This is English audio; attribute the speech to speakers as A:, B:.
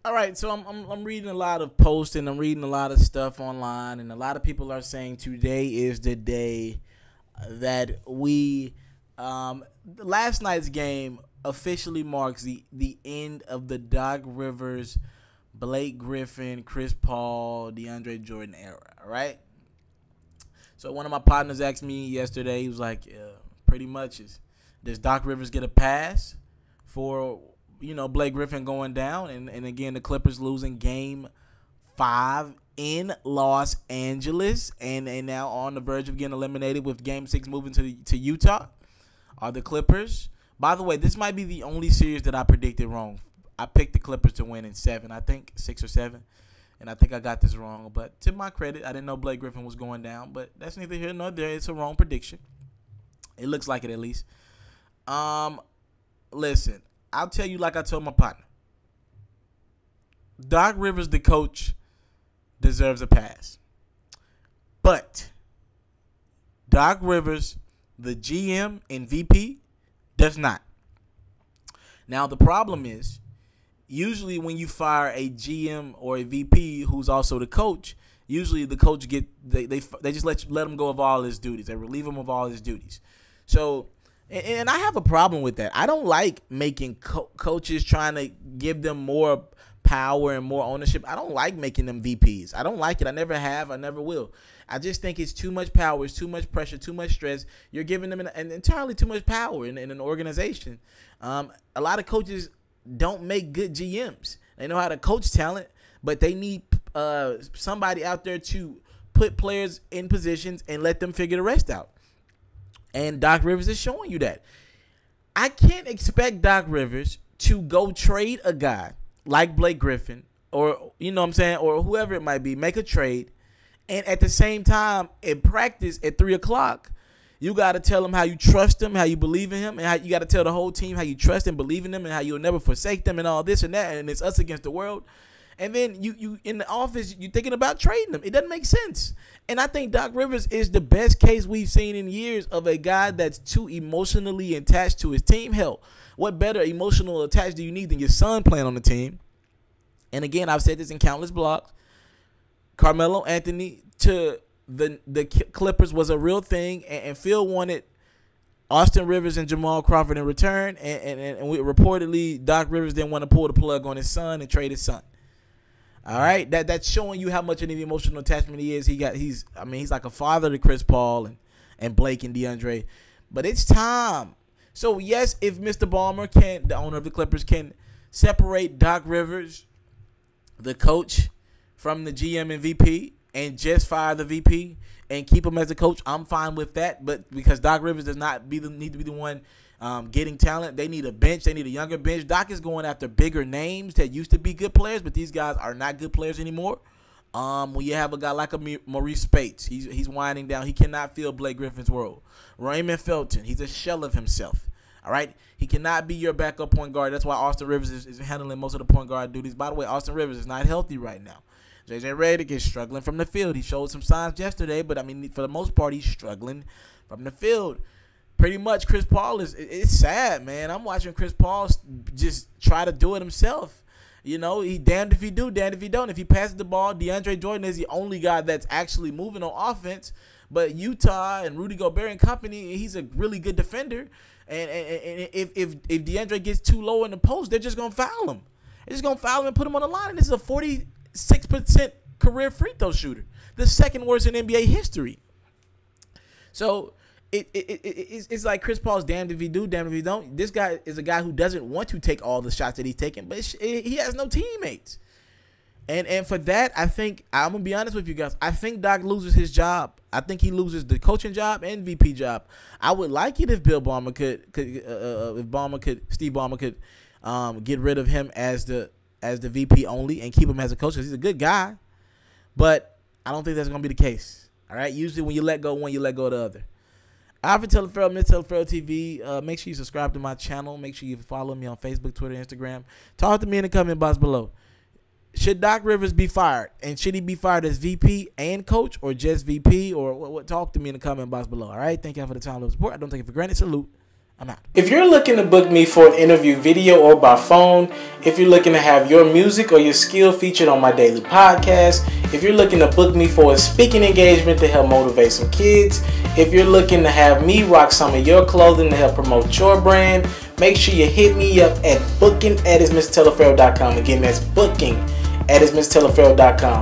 A: All right, so I'm reading a lot of posts and I'm reading a lot of stuff online, and a lot of people are saying today is the day that we last night's game officially marks the end of the Doc Rivers, Blake Griffin, Chris Paul, DeAndre Jordan era. All right. So one of my partners asked me yesterday. He was like, "Pretty much does Doc Rivers get a pass for Blake Griffin going down, and again the Clippers losing Game 5 in Los Angeles, and now on the verge of getting eliminated with Game 6 moving to Utah? Are the Clippers? By the way, this might be the only series that I predicted wrong. I picked the Clippers to win in 7, I think 6 or 7. And I think I got this wrong, but to my credit, I didn't know Blake Griffin was going down. But that's neither here nor there. It's a wrong prediction. It looks like it at least. Listen, I'll tell you like I told my partner. Doc Rivers, the coach, deserves a pass. But Doc Rivers, the GM and VP, does not. Now, the problem is, usually when you fire a GM or a VP who's also the coach, usually the coach they just let him go of all his duties. They relieve him of all his duties. So, and I have a problem with that. I don't like making coaches trying to give them more power and more ownership. I don't like making them VPs. I don't like it. I never have. I never will. I just think it's too much power. It's too much pressure, too much stress. You're giving them an entirely too much power in an organization. A lot of coaches don't make good GMs. They know how to coach talent, but they need somebody out there to put players in positions and let them figure the rest out. And Doc Rivers is showing you that. I can't expect Doc Rivers to go trade a guy like Blake Griffin or, or whoever it might be, make a trade, and at the same time in practice at 3 o'clock, you got to tell him how you trust him, how you believe in him, and how you got to tell the whole team how you trust and believe in them and how you'll never forsake them and all this and that, and it's us against the world. And then you in the office, you're thinking about trading them. It doesn't make sense. And I think Doc Rivers is the best case we've seen in years of a guy that's too emotionally attached to his team. Hell, what better emotional attached do you need than your son playing on the team? And again, I've said this in countless blogs. Carmelo Anthony to the Clippers was a real thing, and Phil wanted Austin Rivers and Jamal Crawford in return, and we reportedly Doc Rivers didn't want to pull the plug on his son and trade his son. All right, that's showing you how much of an emotional attachment he is. He's like a father to Chris Paul and Blake and DeAndre, but it's time. So yes, if Mr. Ballmer the owner of the Clippers, can separate Doc Rivers, the coach, from the GM and VP, and just fire the VP and keep him as a coach, I'm fine with that. But because Doc Rivers does not need to be the one getting talent, they need a bench. They need a younger bench. Doc is going after bigger names that used to be good players, but these guys are not good players anymore. When you have a guy like a Maurice Spates, he's winding down. He cannot fill Blake Griffin's role. Raymond Felton, he's a shell of himself. All right, he cannot be your backup point guard. That's why Austin Rivers is handling most of the point guard duties. By the way, Austin Rivers is not healthy right now. JJ Redick is struggling from the field. He showed some signs yesterday, but for the most part, he's struggling from the field. Pretty much, Chris Paul it's sad, man. I'm watching Chris Paul just try to do it himself. He damned if he do, damned if he don't. If he passes the ball, DeAndre Jordan is the only guy that's actually moving on offense. But Utah and Rudy Gobert and company, he's a really good defender. And if DeAndre gets too low in the post, they're just gonna foul him. They're just gonna foul him and put him on the line. And this is a 46% career free throw shooter, the second worst in NBA history. So it's like Chris Paul's damned if he do, damned if he don't. This guy is a guy who doesn't want to take all the shots that he's taking, but he has no teammates. And for that, I think, I'm going to be honest with you guys, I think Doc loses his job. I think he loses the coaching job and VP job. I would like it if Steve Ballmer could get rid of him as the VP only and keep him as a coach, because he's a good guy. But I don't think that's going to be the case. All right? Usually when you let go one, you let go the other. Alfred Teleferro, Miss Teleferro TV. Make sure you subscribe to my channel. Make sure you follow me on Facebook, Twitter, Instagram. Talk to me in the comment box below. Should Doc Rivers be fired? And should he be fired as VP and coach, or just VP? Or what? Talk to me in the comment box below. All right? Thank you for the time and support. I don't take it for granted. Salute. I'm out.
B: If you're looking to book me for an interview video or by phone, if you're looking to have your music or your skill featured on my daily podcast, if you're looking to book me for a speaking engagement to help motivate some kids, if you're looking to have me rock some of your clothing to help promote your brand, make sure you hit me up at booking@ismrteleferro.com. Again, that's booking@ismrteleferro.com.